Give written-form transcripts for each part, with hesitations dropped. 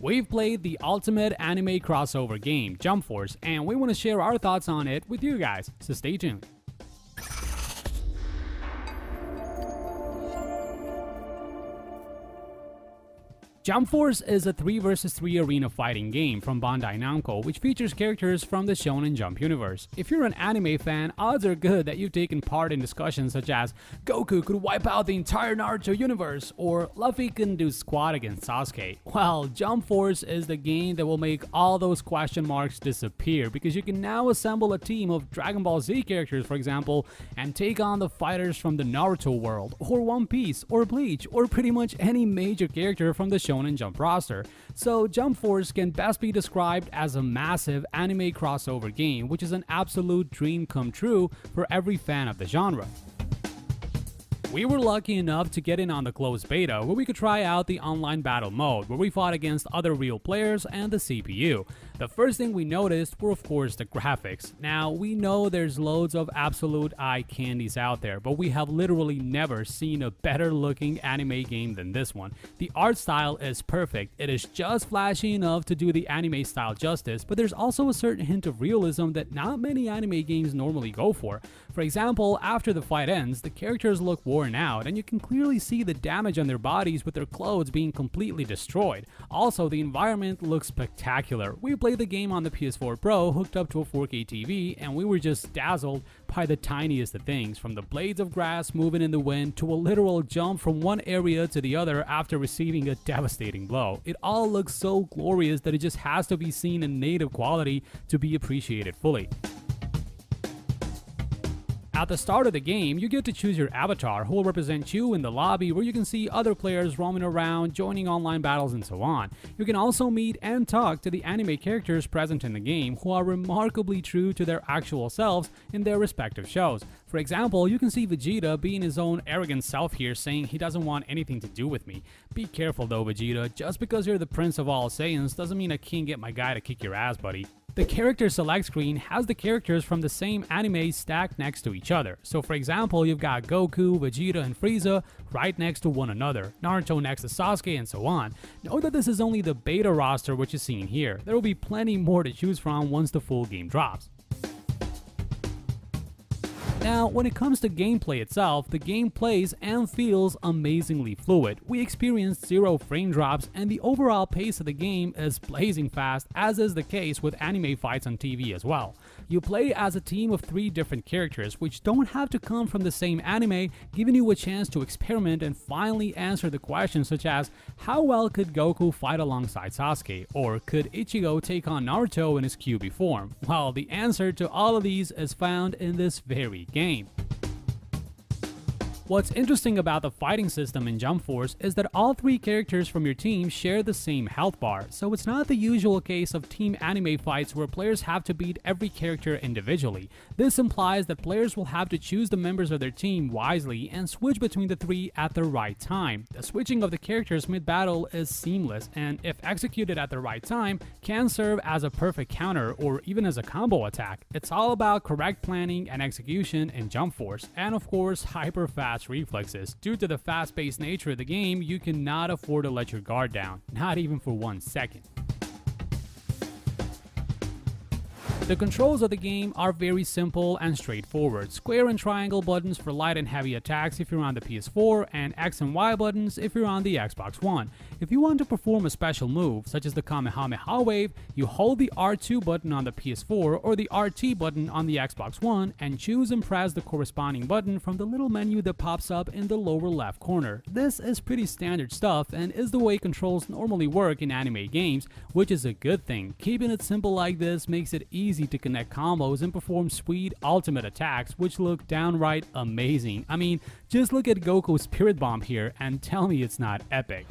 We've played the ultimate anime crossover game, Jump Force, and we want to share our thoughts on it with you guys, so stay tuned. Jump Force is a 3 vs 3 arena fighting game from Bandai Namco which features characters from the Shonen Jump universe. If you're an anime fan, odds are good that you've taken part in discussions such as Goku could wipe out the entire Naruto universe or Luffy can do squat against Sasuke. Well, Jump Force is the game that will make all those question marks disappear because you can now assemble a team of Dragon Ball Z characters, for example, and take on the fighters from the Naruto world, or One Piece, or Bleach, or pretty much any major character from the Shonen Jump roster. So Jump Force can best be described as a massive anime crossover game, which is an absolute dream come true for every fan of the genre. We were lucky enough to get in on the closed beta where we could try out the online battle mode where we fought against other real players and the CPU. The first thing we noticed were of course the graphics. Now we know there's loads of absolute eye candies out there, but we have literally never seen a better looking anime game than this one. The art style is perfect, it is just flashy enough to do the anime style justice, but there's also a certain hint of realism that not many anime games normally go for. For example, after the fight ends, the characters look worn out and you can clearly see the damage on their bodies with their clothes being completely destroyed. Also, the environment looks spectacular. We played the game on the PS4 Pro hooked up to a 4K TV and we were just dazzled by the tiniest of things, from the blades of grass moving in the wind to a literal jump from one area to the other after receiving a devastating blow. It all looks so glorious that it just has to be seen in native quality to be appreciated fully. At the start of the game, you get to choose your avatar who will represent you in the lobby where you can see other players roaming around, joining online battles and so on. You can also meet and talk to the anime characters present in the game who are remarkably true to their actual selves in their respective shows. For example, you can see Vegeta being his own arrogant self here saying he doesn't want anything to do with me. Be careful though, Vegeta, just because you're the prince of all Saiyans doesn't mean I can't get my guy to kick your ass, buddy. The character select screen has the characters from the same anime stacked next to each other. So for example, you've got Goku, Vegeta, and Frieza right next to one another, Naruto next to Sasuke, and so on. Note that this is only the beta roster which is seen here. There will be plenty more to choose from once the full game drops. Now, when it comes to gameplay itself, the game plays and feels amazingly fluid. We experienced 0 frame drops and the overall pace of the game is blazing fast, as is the case with anime fights on TV as well. You play as a team of 3 different characters which don't have to come from the same anime, giving you a chance to experiment and finally answer the questions such as how well could Goku fight alongside Sasuke, or could Ichigo take on Naruto in his Kyuubi form? Well, the answer to all of these is found in this very game. What's interesting about the fighting system in Jump Force is that all 3 characters from your team share the same health bar, so it's not the usual case of team anime fights where players have to beat every character individually. This implies that players will have to choose the members of their team wisely and switch between the 3 at the right time. The switching of the characters mid-battle is seamless and, if executed at the right time, can serve as a perfect counter or even as a combo attack. It's all about correct planning and execution in Jump Force, and of course hyper-fast reflexes. Due to the fast-paced nature of the game, you cannot afford to let your guard down, not even for 1 second. The controls of the game are very simple and straightforward. Square and triangle buttons for light and heavy attacks if you're on the PS4, and X and Y buttons if you're on the Xbox One. If you want to perform a special move, such as the Kamehameha Wave, you hold the R2 button on the PS4 or the RT button on the Xbox One and choose and press the corresponding button from the little menu that pops up in the lower left corner. This is pretty standard stuff and is the way controls normally work in anime games, which is a good thing. Keeping it simple like this makes it easy to connect combos and perform sweet ultimate attacks which look downright amazing. I mean, just look at Goku's Spirit Bomb here and tell me it's not epic.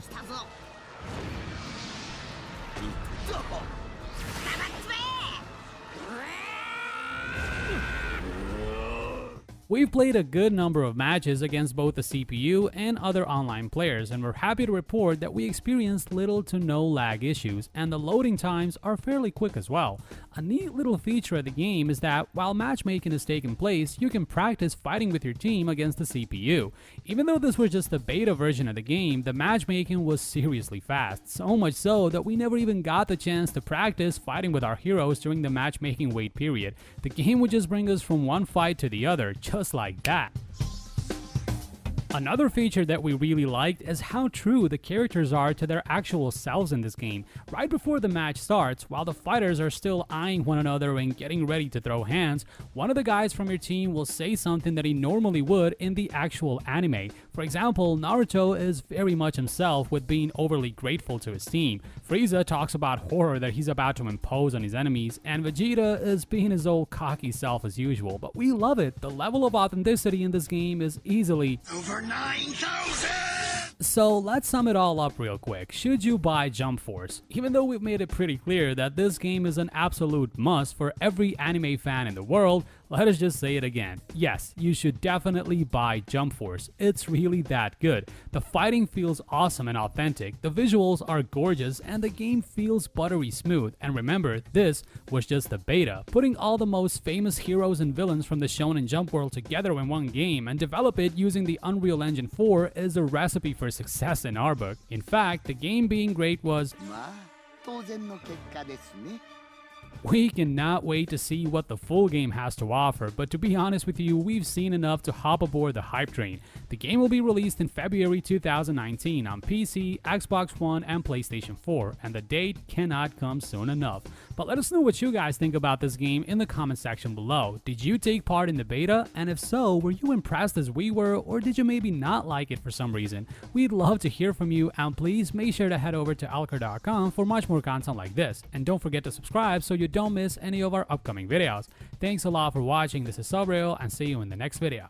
We've played a good number of matches against both the CPU and other online players, and we're happy to report that we experienced little to no lag issues, and the loading times are fairly quick as well. A neat little feature of the game is that while matchmaking is taking place, you can practice fighting with your team against the CPU. Even though this was just the beta version of the game, the matchmaking was seriously fast, so much so that we never even got the chance to practice fighting with our heroes during the matchmaking wait period. The game would just bring us from one fight to the other, just like that. Another feature that we really liked is how true the characters are to their actual selves in this game. Right before the match starts, while the fighters are still eyeing one another and getting ready to throw hands, one of the guys from your team will say something that he normally would in the actual anime. For example, Naruto is very much himself with being overly grateful to his team. Frieza talks about horror that he's about to impose on his enemies, and Vegeta is being his old cocky self as usual. But we love it. The level of authenticity in this game is easily over 9,000! So let's sum it all up real quick. Should you buy Jump Force? Even though we've made it pretty clear that this game is an absolute must for every anime fan in the world, let us just say it again. Yes, you should definitely buy Jump Force. It's really that good. The fighting feels awesome and authentic, the visuals are gorgeous, and the game feels buttery smooth. And remember, this was just the beta. Putting all the most famous heroes and villains from the Shonen Jump world together in one game and develop it using the Unreal Engine 4 is a recipe for success in our book. In fact, the game being great was... We cannot wait to see what the full game has to offer, but to be honest with you, we've seen enough to hop aboard the hype train. The game will be released in February 2019 on PC, Xbox One, and PlayStation 4, and the date cannot come soon enough. But let us know what you guys think about this game in the comment section below. Did you take part in the beta? And if so, were you impressed as we were, or did you maybe not like it for some reason? We'd love to hear from you, and please make sure to head over to AltChar.com for much more content like this. And don't forget to subscribe so you don't miss any of our upcoming videos. Thanks a lot for watching. This is Sabriel, and see you in the next video.